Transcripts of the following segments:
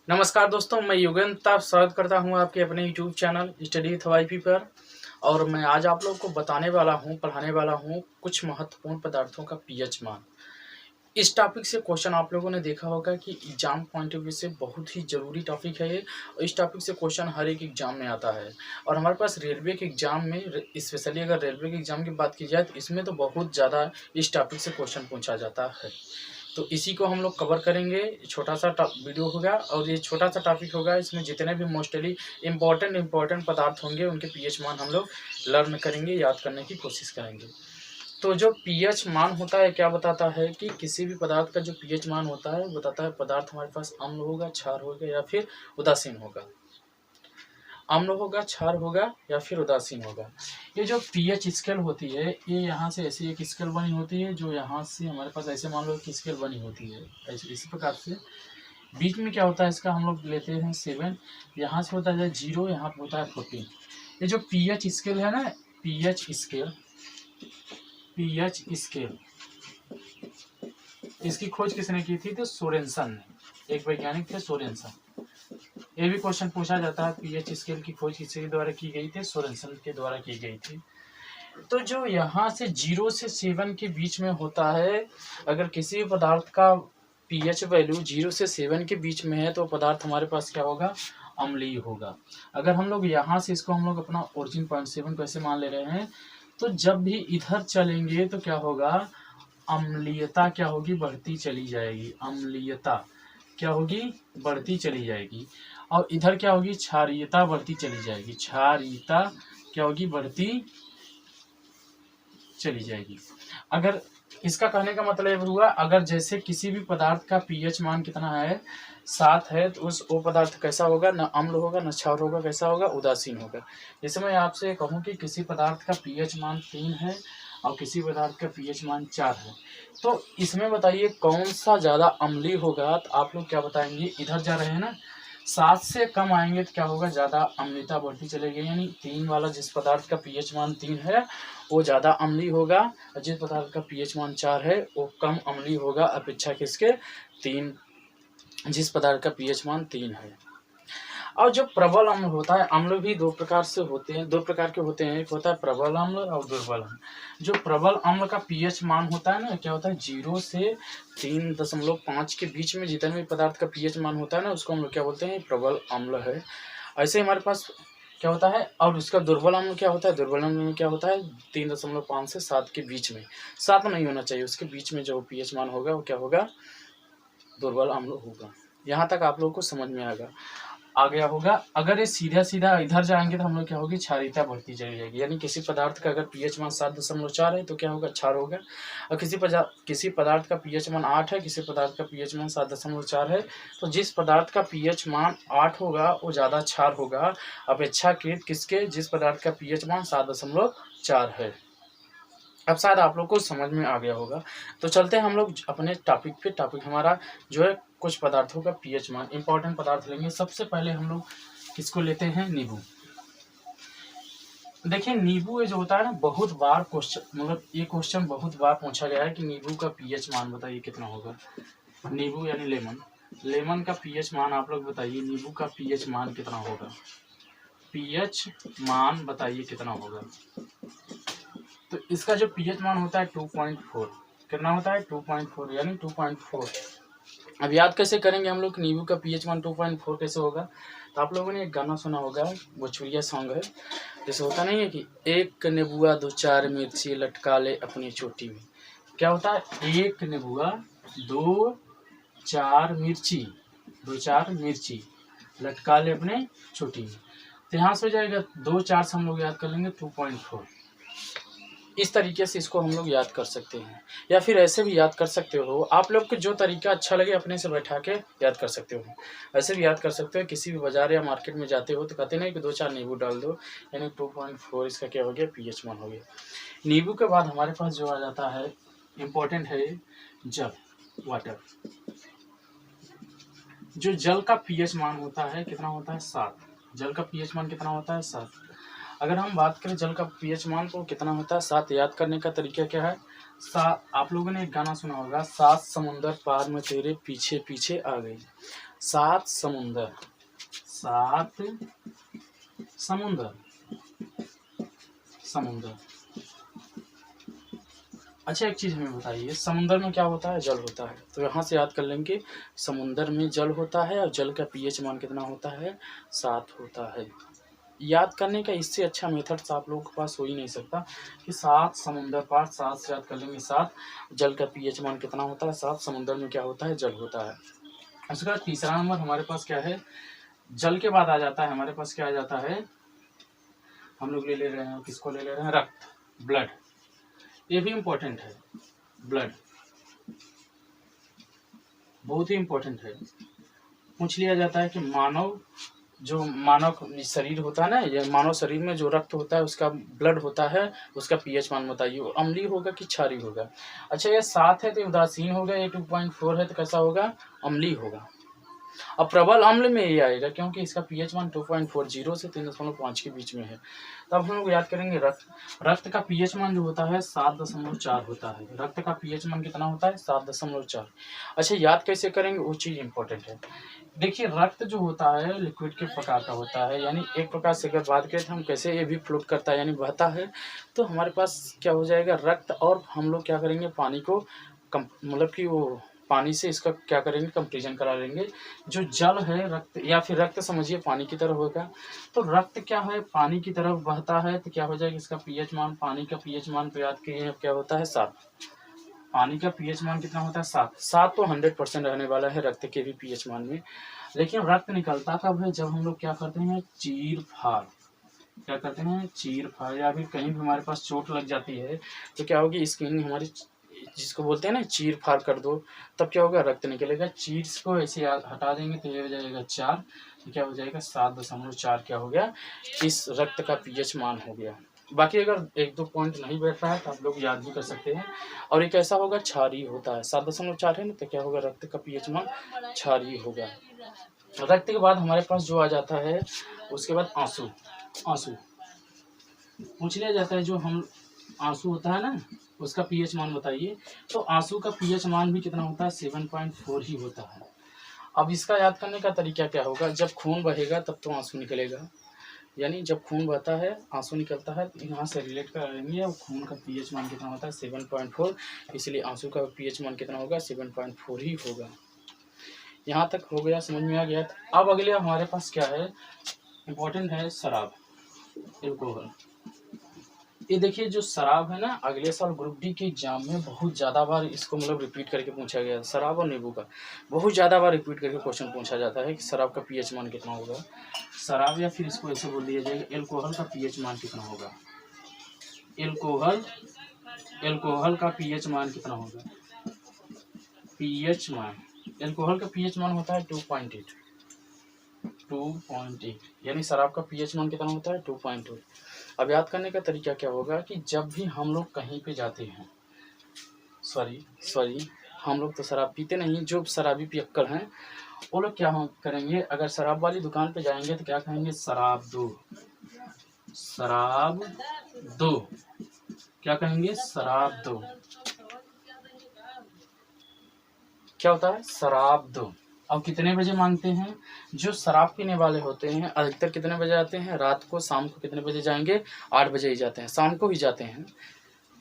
नमस्कार दोस्तों, मैं युगेंद्र स्वागत करता हूं आपके अपने YouTube channel study with YP पर। और मैं आज आप लोग को पढ़ाने वाला हूं कुछ महत्वपूर्ण पदार्थों का पीएच मान। इस टॉपिक से क्वेश्चन आप लोगों ने देखा होगा कि एग्जाम पॉइंट ऑफ व्यू से बहुत ही ज़रूरी टॉपिक है ये, और इस टॉपिक से क्वेश्चन हर एक एग्जाम में आता है। और हमारे पास रेलवे के एग्जाम में स्पेशली अगर रेलवे के एग्जाम की बात की जाए तो इसमें तो बहुत ज़्यादा इस टॉपिक से क्वेश्चन पूछा जाता है। तो इसी को हम लोग कवर करेंगे। छोटा सा वीडियो होगा और ये छोटा सा टॉपिक होगा। इसमें जितने भी मोस्टली इम्पोर्टेंट पदार्थ होंगे उनके पीएच मान हम लोग लर्न करेंगे, याद करने की कोशिश करेंगे। तो जो पीएच मान होता है क्या बताता है कि किसी भी पदार्थ का जो पीएच मान होता है बताता है पदार्थ हमारे पास अम्ल होगा, क्षार होगा या फिर उदासीन होगा। अम्ल होगा, क्षार होगा या फिर उदासीन होगा। ये जो पीएच स्केल होती है ये यहाँ से ऐसी एक स्केल बनी होती है, जो यहाँ से हमारे पास ऐसे मान लो कि स्केल बनी होती है ऐसे इसी प्रकार से। बीच में क्या होता है इसका हम लोग लेते हैं 7, यहाँ से होता है 0, यहाँ पे होता है 14। ये जो पीएच स्केल है ना, पीएच स्केल इसकी खोज किसने की थी? तो सोरेनसन ने, एक वैज्ञानिक थे सोरेनसन। ये भी क्वेश्चन पूछा जाता है पीएच स्केल की खोज किसके द्वारा की गई थी? सोरेनसन के द्वारा की गई थी। तो जो यहाँ से 0 से 7 के बीच में होता है, अगर किसी पदार्थ का पीएच वैल्यू 0 से 7 के बीच में है तो पदार्थ हमारे पास क्या होगा? अम्लीय होगा। अगर हम लोग यहाँ से इसको हम लोग अपना ओरिजिन 0.7 को ऐसे मान ले रहे हैं, तो जब भी इधर चलेंगे तो क्या होगा? अम्लीयता क्या होगी? बढ़ती चली जाएगी। अम्लीयता क्या होगी? बढ़ती चली जाएगी। और इधर क्या होगी? क्षारीयता बढ़ती चली जाएगी। क्षारीयता क्या होगी? बढ़ती चली जाएगी। अगर इसका कहने का मतलब हुआ, अगर जैसे किसी भी पदार्थ का पीएच मान कितना है? 7 है, तो वो पदार्थ कैसा होगा? न अम्ल होगा न क्षार होगा, कैसा होगा? उदासीन होगा। जैसे मैं आपसे कहूँ कि किसी पदार्थ का पीएच मान 3 है और किसी पदार्थ का पीएच मान 4 है, तो इसमें बताइए कौन सा ज़्यादा अम्लीय होगा? तो आप लोग क्या बताएंगे? इधर जा रहे हैं ना, 7 से कम आएंगे तो क्या होगा? ज़्यादा अम्लता बढ़ती चलेगी। यानी 3 वाला जिस पदार्थ का पीएच मान 3 है वो ज़्यादा अम्लीय होगा, और जिस पदार्थ का पीएच मान 4 है वो कम अम्लीय होगा अपेक्षा किसके? 3, जिस पदार्थ का पीएच मान 3 है। और जो प्रबल अम्ल होता है, अम्ल भी दो प्रकार से होते हैं, 2 प्रकार के होते हैं। एक होता है प्रबल अम्ल और दुर्बल अम्ल। जो प्रबल अम्ल का पीएच मान होता है ना, क्या होता है? 0 से 3.5 के बीच में जितने भी पदार्थ का पीएच मान होता है ना, उसको हम लोग क्या बोलते हैं? प्रबल अम्ल है। ऐसे हमारे पास क्या होता है? और उसका दुर्बल अम्ल क्या होता है? दुर्बल अम्ल में क्या होता है? 3.5 से 7 के बीच में, 7 नहीं होना चाहिए, उसके बीच में जो पीएच मान होगा वो क्या होगा? दुर्बल अम्ल होगा। यहाँ तक आप लोगों को समझ में आ गया होगा। अगर ये सीधा सीधा इधर जाएंगे तो हम लोग क्या होगी? क्षारीयता बढ़ती चली जाएगी। यानी किसी पदार्थ का अगर पीएच मान 7.4 है तो क्या होगा? क्षार होगा। और किसी पदार्थ का पीएच मान 8 है, किसी पदार्थ का पीएच मान 7.4 है, तो जिस पदार्थ का पीएच मान 8 होगा वो ज़्यादा क्षार होगा अपेक्षाकृत किसके? जिस पदार्थ का पीएच मान 7.4 है। अब शायद आप लोग को समझ में आ गया होगा। तो चलते हैं हम लोग अपने टॉपिक पे। टॉपिक हमारा जो है कुछ पदार्थों का पीएच मान, इंपॉर्टेंट पदार्थ लेंगे। सबसे पहले हम लोग किसको लेते हैं? नींबू। देखिए नींबू जो होता है ना, बहुत बार क्वेश्चन, मतलब ये क्वेश्चन बहुत बार पूछा गया है कि नींबू का पीएच मान बताइए कितना होगा। नींबू यानी लेमन का पीएच मान आप लोग बताइए। नींबू का पीएच मान कितना होगा? पीएच मान बताइए कितना होगा? तो इसका जो पीएच मान होता है 2.4। कितना होता है? 2.4, यानी 2.4। अब याद कैसे करेंगे हम लोग नींबू का पीएच मान 2.4 कैसे होगा? तो आप लोगों ने एक गाना सुना होगा, भोजपुरिया सॉन्ग है, जैसे होता नहीं है कि एक नेबुआ 2-4 मिर्ची लटका ले अपनी चोटी में। क्या होता है? एक नेबुआ 2-4 मिर्ची, 2-4 मिर्ची लटका ले अपने चोटी में। तो यहाँ से हो जाएगा 2-4 से हम लोग याद कर लेंगे 2.4। इस तरीके से इसको हम लोग याद कर सकते हैं, या फिर ऐसे भी याद कर सकते हो। आप लोग को जो तरीका अच्छा लगे अपने से बैठा के याद कर सकते हो। ऐसे भी याद कर सकते हो। किसी भी बाजार या मार्केट में जाते हो तो कहते नहीं कि 2-4 नींबू डाल दो, यानी 2.4 इसका क्या हो गया? पीएच मान हो गया। नींबू के बाद हमारे पास जो आ जाता है इम्पोर्टेंट है जल, वाटर। जो जल का पीएच मान होता है कितना होता है? 7। जल का पीएच मान कितना होता है? 7। अगर हम बात करें जल का पीएच मान तो कितना होता है? 7। याद करने का तरीका क्या है? 7, आप लोगों ने एक गाना सुना होगा, 7 समुंदर पार में तेरे पीछे पीछे आ गई। 7 समुंदर, 7 समुंदर, समुंदर। अच्छा एक चीज़ हमें बताइए, समुंदर में क्या होता है? जल होता है। तो यहाँ से याद कर लेंगे समुंदर में जल होता है और जल का पीएच मान कितना होता है? 7 होता है। याद करने का इससे अच्छा मेथड आप लोगों के पास हो ही नहीं सकता कि 7 समुंदर, पार्ट 7 से याद कर लेंगे 7, जल का पीएच मान कितना होता है? 7, समुंदर में क्या होता है? जल होता है। उसका तीसरा नंबर हमारे पास क्या है? जल के बाद आ जाता है हमारे पास क्या आ जाता है? हम लोग ले रहे हैं, किसको ले रहे हैं? रक्त, ब्लड। ये भी इम्पोर्टेंट है, ब्लड बहुत ही इम्पोर्टेंट है। पूछ लिया जाता है कि मानव शरीर होता है ना, ये मानव शरीर में जो रक्त होता है उसका ब्लड होता है, उसका पीएच मान बताइए, अम्लीय होगा कि क्षारीय होगा? अच्छा ये 7 है तो उदासीन होगा, ये 2.4 है तो कैसा होगा? अम्लीय होगा। अब प्रबल अम्ल में ये आएगा क्योंकि इसका पीएच मान 2.40 से 3.5 के बीच में है। तब हम लोग याद करेंगे रक्त का पीएच मान जो होता है 7.4 होता है। रक्त का पीएच मान कितना होता है? 7.4। अच्छा याद कैसे करेंगे वो चीज़ इंपॉर्टेंट है। देखिए रक्त जो होता है लिक्विड के प्रकार का होता है, यानी एक प्रकार से अगर बात करें तो हम कैसे, ये भी फ्लोट करता है यानी बहता है। तो हमारे पास क्या हो जाएगा? रक्त, और हम लोग क्या करेंगे? पानी को मतलब कि वो पानी से इसका क्या करेंगे? कंपेरिजन करा लेंगे। जो जल है रक्त, या फिर रक्त समझिए पानी की तरह होगा, तो रक्त क्या है? पानी की तरफ बहता है, तो क्या हो जाएगा? इसका पीएच मान, पानी का पीएच मान पे याद किए क्या होता है? 7। पानी का पीएच मान कितना होता है? 7। 7 तो 100% रहने वाला है रक्त के भी पीएच मान में। लेकिन रक्त निकलता कब है? जब हम लोग क्या करते हैं? चीर फाड़। क्या करते हैं? चीर फाड़, या फिर कहीं भी हमारे पास चोट लग जाती है तो क्या होगी? स्किन हमारी, जिसको बोलते हैं ना चीर फाड़ कर दो, तब क्या होगा? रक्त निकलेगा। चीर को ऐसे हटा देंगे तो ये हो जाएगा 4, तो क्या हो जाएगा? 7.4 क्या हो गया? इस रक्त का पीएच मान हो गया। बाकी अगर 1-2 पॉइंट नहीं बैठ रहा है तो आप लोग याद भी कर सकते हैं। और एक ऐसा होगा क्षारीय होता है, 7.4 है ना, तो क्या होगा? रक्त का पीएच मान क्षारीय होगा। रक्त के बाद हमारे पास जो आ जाता है, उसके बाद आंसू। आंसू पूछ लिया जाता है, जो हम आंसू होता है ना उसका पीएच मान बताइए। तो आंसू का पीएच मान भी कितना होता है? 7.4 ही होता है। अब इसका याद करने का तरीका क्या होगा? जब खून बहेगा तब तो आंसू निकलेगा, यानी जब खून बहता है आंसू निकलता है, तो यहाँ से रिलेट कर लेंगे। और खून का पीएच मान कितना होता है? 7.4, इसलिए आंसू का पीएच मान कितना होगा? 7.4 ही होगा। यहाँ तक हो गया, समझ में आ गया। अब अगले हमारे पास क्या है? इम्पोर्टेंट है शराब, एल्कोहल। ये देखिए जो शराब है ना, अगले साल ग्रुप डी के एग्जाम में बहुत ज़्यादा बार इसको मतलब रिपीट करके पूछा गया। शराब और नींबू का बहुत ज़्यादा बार रिपीट करके क्वेश्चन पूछा जाता है कि शराब का पीएच मान कितना होगा। शराब, या फिर इसको ऐसे बोल दिया जाएगा एल्कोहल का पीएच मान कितना होगा? एल्कोहल का पीएच मान कितना होगा? पीएच मान, एल्कोहल का पीएच मान होता है 2.8। 2.8 यानी शराब का पीएच मान कितना होता है? 2.8। अब याद करने का तरीका क्या होगा कि जब भी हम लोग कहीं पे जाते हैं, सॉरी हम लोग तो शराब पीते नहीं, जो शराबी पियक्कड़ हैं वो लोग क्या करेंगे? अगर शराब वाली दुकान पे जाएंगे तो क्या कहेंगे? शराब दो, शराब दो। क्या कहेंगे? शराब दो। क्या होता है? शराब दो। अब कितने बजे मांगते हैं? जो शराब पीने वाले होते हैं अधिकतर कितने बजे आते हैं? रात को, शाम को कितने बजे जाएंगे? 8 बजे ही जाते हैं, शाम को ही जाते हैं।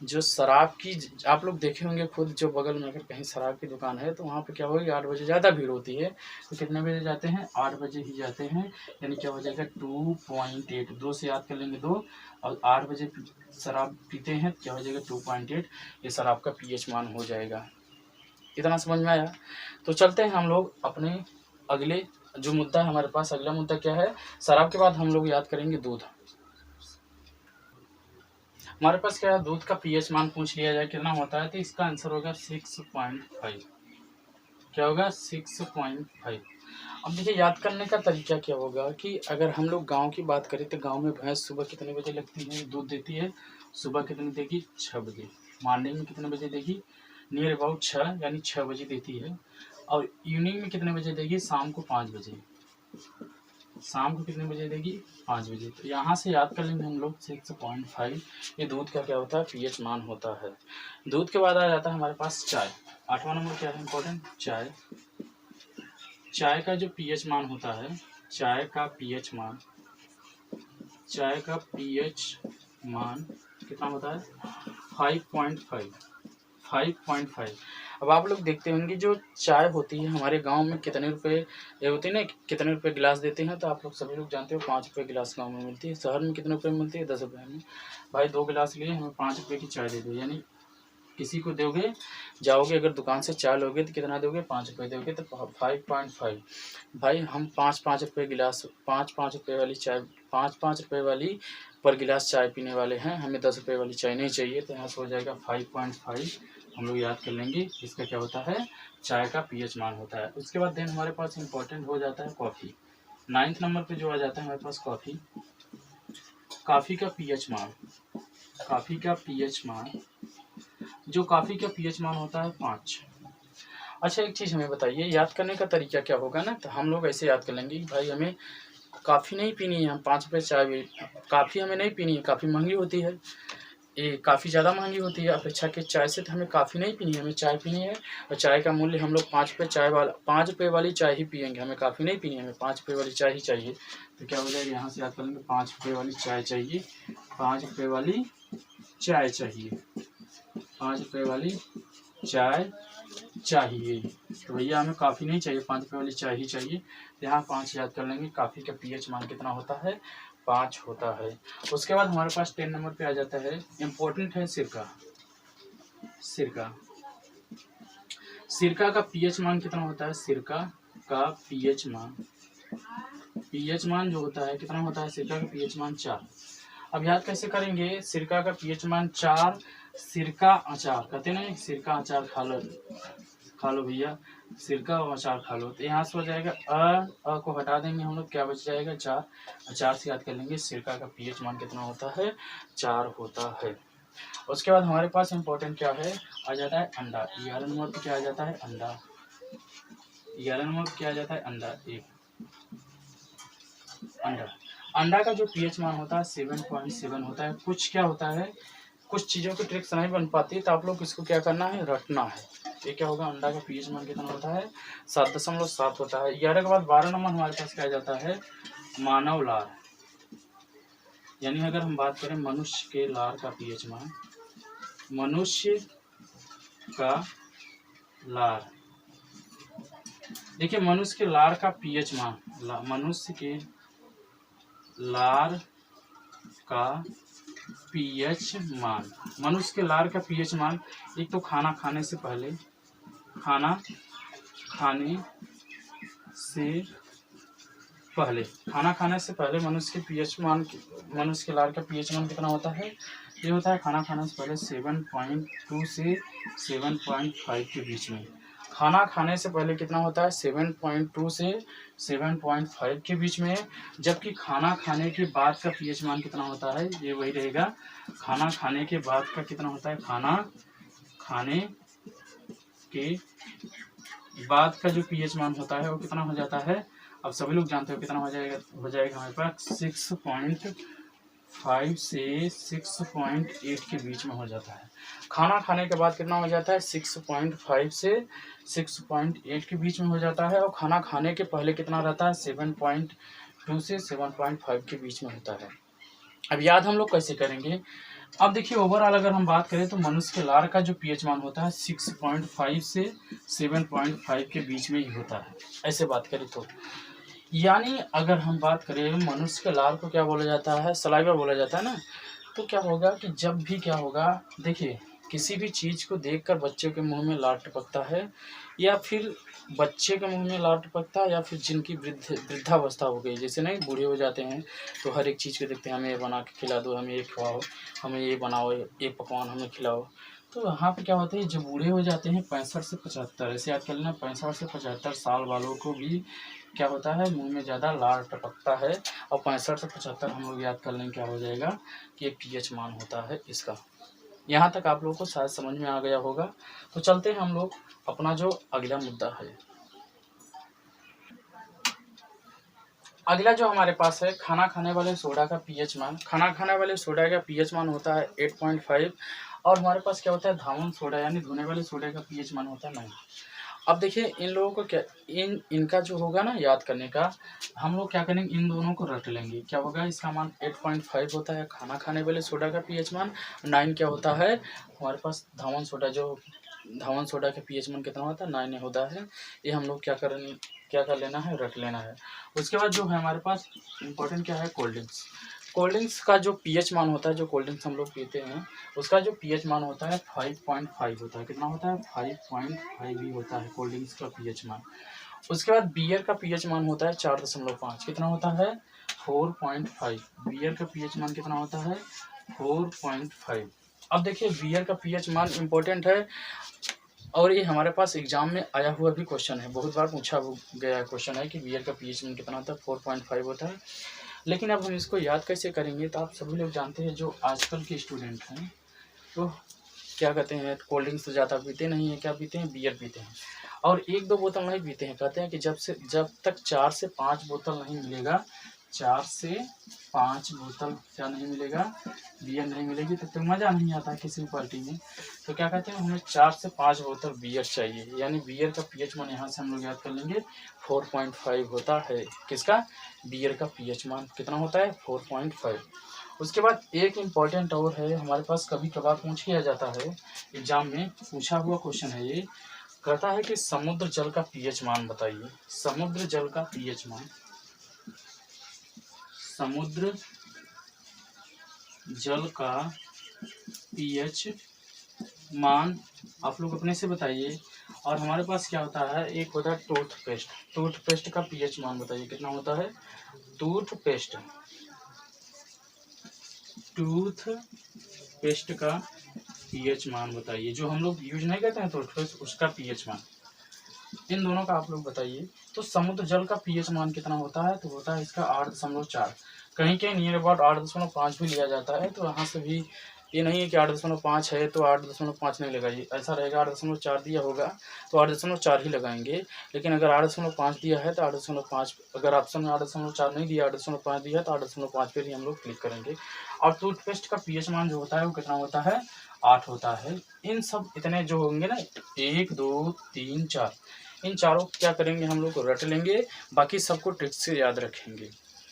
जो शराब की, आप लोग देखे होंगे खुद, जो बगल में अगर कहीं शराब की दुकान है तो वहाँ पे क्या होगी? 8 बजे ज़्यादा भीड़ होती है। तो कितने बजे जाते हैं? 8 बजे ही जाते हैं। यानी क्या हो जाएगा? 2.8, 2 से याद कर लेंगे 2, और 8 बजे शराब पीते हैं तो क्या हो जाएगा? 2.8। ये शराब का पीएच मान हो जाएगा। इतना समझ में आया? तो चलते हैं हम लोग अपने अगले जो मुद्दा है हमारे पास। अगला मुद्दा क्या है? शराब के बाद हम लोग याद करेंगे दूध। हमारे पास क्या है? दूध का पीएच मान पूछ लिया जाए कितना होता है, तो इसका आंसर होगा 6.5। क्या होगा? 6.5। अब देखिए याद करने का तरीका क्या होगा कि अगर हम लोग गांव की बात करें तो गांव में भैंस सुबह कितने बजे लगती है? दूध देती है। सुबह कितने देगी? 6 बजे। मॉर्निंग में कितने बजे देगी? नियर अबाउट 6, यानी 6 बजे देती है। और इवनिंग में कितने बजे देगी? शाम को 5 बजे। शाम को कितने बजे देगी? 5 बजे। तो यहाँ से याद कर लेंगे हम लोग 6.5। ये दूध का क्या होता है? पीएच मान होता है। दूध के बाद आ जाता है हमारे पास चाय। 8वां नंबर क्या है? इम्पोर्टेंट, चाय। चाय का जो पीएच मान होता है, चाय का पीएच मान कितना होता है? 5.5। अब आप लोग देखते होंगे जो चाय होती है हमारे गांव में कितने रुपए ये होती है ना, कितने रुपए गिलास देते हैं, तो आप लोग सभी लोग जानते हो 5 रुपये गिलास गांव में मिलती है। शहर में कितने रुपए में मिलती है? 10 रुपये में। भाई 2 गिलास लिए हमें 5 रुपये की चाय दे दो, यानी किसी को दोगे, जाओगे अगर दुकान से चाय लोगे तो कितना दोगे? 5 रुपये दोगे, तो 5.5। भाई हम 5-5 रुपये गिलास, 5-5 रुपये वाली चाय, 5-5 रुपये वाली पर गिलास चाय पीने वाले हैं, हमें 10 रुपये वाली चाय नहीं चाहिए। तो यहाँ से हो जाएगा 5.5। हम लोग याद कर लेंगे इसका क्या होता है, चाय का पीएच मान होता है। उसके बाद देन हमारे पास इंपॉर्टेंट हो जाता है कॉफ़ी। 9th नंबर पे जो आ जाता है हमारे पास कॉफ़ी। कॉफ़ी का पीएच मान, जो कॉफ़ी का पीएच मान होता है 5। अच्छा एक चीज़ हमें बताइए, याद करने का तरीका क्या होगा ना, तो हम लोग ऐसे याद कर लेंगे भाई हमें काफ़ी नहीं पीनी है, हम 5 रुपये चाय भी, काफ़ी हमें नहीं पीनी है, काफ़ी महंगी होती है, ये काफ़ी ज़्यादा महंगी होती है अपेक्षा के चाय से, तो हमें काफ़ी नहीं पीनी है, हमें चाय पीनी है। और चाय का मूल्य हम लोग 5 रुपये चाय वाला, 5 रुपये वाली चाय ही पियेंगे, हमें काफ़ी नहीं पीनी है, हमें 5 रुपये वाली चाय ही चाहिए। तो क्या हो जाएगा, यहाँ से याद करेंगे 5 रुपये वाली चाय चाहिए, 5 रुपये वाली चाय चाहिए, 5 रुपये वाली चाय चाहिए। तो भैया हमें काफ़ी नहीं चाहिए, 5 रुपये वाली चाय ही चाहिए। यहाँ 5 याद कर लेंगे। काफ़ी का पीएच मान कितना होता है? 5 होता है। उसके बाद हमारे पास 10 नंबर पे आ जाता है, इम्पोर्टेंट है सिरका का पीएच मान कितना होता है? सिरका का पीएच मान जो होता है कितना होता है? सिरका का पीएच मान 4। अब याद कैसे करेंगे? सिरका का पीएच मान 4, सिरका अचार कहते हैं ना, सिरका अचार खा लो भैया, सिरका और अचार खा लो। तो यहाँ से हो जाएगा अ को हटा देंगे हम लोग, क्या बच जाएगा? 4। अचार से याद कर लेंगे सिरका का पीएच मान कितना होता है? 4 होता है। उसके बाद हमारे पास इंपॉर्टेंट क्या है, आ जाता है अंडा। 11 नंबर पर क्या आ जाता है? अंडा। 11 नंबर पर क्या आ जाता है? अंडा। एक अंडा का जो पीएच मान होता है 7.7 होता है। कुछ क्या होता है, कुछ चीज़ों की ट्रिक्स नहीं बन पाती, तो आप लोग इसको क्या करना है, रटना है। ये क्या होगा, अंडा का पीएच मान कितना होता है? 7.7 होता है। 11 के बाद 12 नंबर हमारे पास क्या जाता है? मानव लार। यानी अगर हम बात करें मनुष्य के लार का पीएच मान, मनुष्य का लार, देखिए मनुष्य के लार का पीएच मान, मनुष्य के लार का पीएच मान, मनुष्य के लार का पीएच मान, एक तो खाना खाने से पहले, खाना खाने से पहले मनुष्य के पीएच मान, मनुष्य के लार का पीएच मान कितना होता है? ये होता है खाना खाने से पहले 7.2 से 7.5 के बीच में। खाना खाने से पहले कितना होता है? 7.2 से 7.5 के बीच में। जबकि खाना खाने के बाद का पीएच मान कितना होता है? ये वही रहेगा, खाना खाने के बाद का कितना होता है? खाना खाने के बाद का जो पीएच मान होता है वो कितना हो जाता है? अब सभी लोग जानते हो कितना हो जाएगा हमारे पास 6.5 से 6.8 के बीच में हो जाता है। खाना खाने के बाद कितना हो जाता है? 6.5 से 6.8 के बीच में हो जाता है। और खाना खाने के पहले कितना रहता है? 7.2 से 7.5 के बीच में होता है। अब याद हम लोग कैसे करेंगे? अब देखिए ओवरऑल अगर हम बात करें तो मनुष्य के लार का जो पीएच मान होता है 6.5 से 7.5 के बीच में ही होता है, ऐसे बात करें तो। यानी अगर हम बात करें मनुष्य के लार को क्या बोला जाता है? सलाइवा बोला जाता है ना। तो क्या होगा कि जब भी क्या होगा, देखिए किसी भी चीज़ को देखकर बच्चे के मुंह में लार टपकता है, या फिर बच्चे के मुंह में लार टपकता है, या फिर जिनकी वृद्धावस्था हो गई, जैसे नहीं बूढ़े हो जाते हैं तो हर एक चीज़ को देखते हैं, हमें ये बना के खिला दो, हमें ये खिलाओ, हमें ये बनाओ, ये पकवान हमें खिलाओ। तो यहाँ पे क्या होता है, जब बूढ़े हो जाते हैं 65 से 75, ऐसे याद कर लेना 65 से 75 साल वालों को भी क्या होता है, मुंह में ज़्यादा लार टपकता है। और 65 से 75 हम लोग याद कर लें क्या हो जाएगा कि ये पीएच मान होता है इसका। यहाँ तक आप लोगों को शायद समझ में आ गया होगा। तो चलते हैं हम लोग अपना जो अगला मुद्दा है। अगला जो हमारे पास है खाना खाने वाले सोडा का पीएच मान। खाना खाने वाले सोडा का पीएच मान होता है 8.5। और हमारे पास क्या होता है धावन सोडा यानी धोने वाले सोडा का पीएच मान होता है 9। अब देखिए इन लोगों को क्या इनका जो होगा ना याद करने का, हम लोग क्या करेंगे, इन दोनों को रट लेंगे। क्या होगा, इसका मान 8.5 होता है खाना खाने वाले सोडा का पीएच मान। 9 क्या होता है हमारे पास धावन सोडा का पीएच मान कितना होता है, 9 होता है। ये हम लोग क्या कर लेना है, रट लेना है। उसके बाद जो है हमारे पास इम्पोर्टेंट क्या है, कोल्ड ड्रिंक्स का जो पीएच मान होता है, जो कोल्ड ड्रिंक्स हम लोग पीते हैं उसका जो पीएच मान होता है 5.5 होता है। कितना होता है, 5.5 ही होता है कोल्ड ड्रिंक्स का पीएच मान। उसके बाद बियर का पीएच मान होता है 4.5। कितना होता है, 4.5। बियर का पीएच मान कितना होता है, 4.5। अब देखिए बियर का पीएच मान इम्पोर्टेंट है और ये हमारे पास एग्जाम में आया हुआ भी क्वेश्चन है, बहुत बार पूछा गया क्वेश्चन है कि बियर का पीएच मान कितना होता है, 4.5 होता है। लेकिन अब हम इसको याद कैसे करेंगे, तो आप सभी लोग जानते हैं जो आजकल के स्टूडेंट हैं तो क्या कहते हैं, कोल्ड ड्रिंक्स तो ज़्यादा पीते नहीं है, क्या पीते हैं, बियर पीते हैं। और 1-2 बोतल नहीं पीते हैं, कहते हैं कि जब तक 4 से 5 बोतल नहीं मिलेगा, 4 से 5 बोतल क्या नहीं मिलेगा, बियर नहीं मिलेगी, तब तक मज़ा नहीं आता है किसी भी पार्टी में। तो क्या कहते हैं, हमें 4 से 5 बोतल बियर चाहिए, यानी बियर का पीएच मान यहाँ से हम लोग याद कर लेंगे 4.5 होता है। किसका, बियर का पीएच मान कितना होता है, 4.5। उसके बाद एक इम्पॉर्टेंट और है हमारे पास, कभी कभार पूछ किया जाता है एग्जाम में, पूछा हुआ क्वेश्चन है ये, कहता है कि समुद्र जल का पीएच मान बताइए। समुद्र जल का पीएच मान, समुद्र जल का पीएच मान आप लोग अपने से बताइए। और हमारे पास क्या होता है, एक होता है टूथपेस्ट का पीएच मान बताइए, कितना होता है, टूथपेस्ट का पीएच मान बताइए। जो हम लोग यूज नहीं करते हैं टूथपेस्ट, उसका पीएच मान, इन दोनों का आप लोग बताइए। तो समुद्र जल का पीएच मान कितना होता है, तो होता है इसका 8.4। कहीं कहीं नियर अबाउट 8.5 भी लिया जाता है, तो यहाँ से भी ये नहीं है कि 8.5 है तो 8.5 नहीं लगाइए, ऐसा रहेगा 8.4 दिया होगा तो 8.4 ही लगाएंगे। लेकिन अगर 8.5 दिया है तो 8.5, अगर ऑप्शन में 8.4 नहीं दिया, 8.5 दिया है तो 8.5 पर ही हम लोग क्लिक करेंगे। और टूथपेस्ट का पीएच मान जो होता है वो कितना होता है, 8 होता है। इन सब इतने जो होंगे ना, 1 2 3 4, इन चारों क्या करेंगे, हम लोग रट लेंगे, बाकी सबको ट्रिक से याद रखेंगे।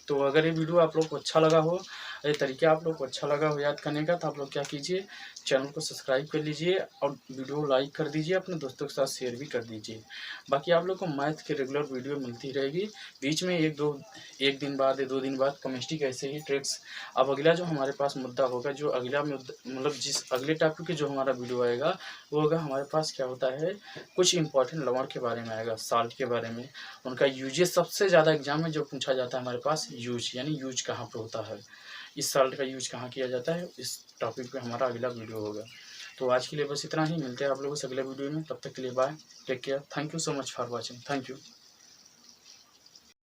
तो अगर ये वीडियो आप लोग को अच्छा लगा हो, ये तरीका आप लोग को अच्छा लगा हो याद करने का, तो आप लोग क्या कीजिए, चैनल को सब्सक्राइब कर लीजिए और वीडियो लाइक कर दीजिए, अपने दोस्तों के साथ शेयर भी कर दीजिए। बाकी आप लोग को मैथ की रेगुलर वीडियो मिलती रहेगी, बीच में एक दिन बाद या 2 दिन बाद केमिस्ट्री के ऐसे ही ट्रिक्स। अब अगला जो हमारे पास मुद्दा होगा, जो अगला मतलब जिस अगले टॉपिक के जो हमारा वीडियो आएगा वो होगा हमारे पास क्या होता है, कुछ इंपॉर्टेंट लवण के बारे में आएगा, साल्ट के बारे में, उनका यूजेस सबसे ज़्यादा एग्जाम में जो पूछा जाता है हमारे पास, यूज यानी यूज कहाँ पर होता है, इस साल्ट का यूज कहाँ किया जाता है, इस टॉपिक पे हमारा अगला वीडियो होगा। तो आज के लिए बस इतना ही, मिलते हैं आप लोगों से अगले वीडियो में, तब तक के लिए bye, take care, thank you so much for watching, thank you.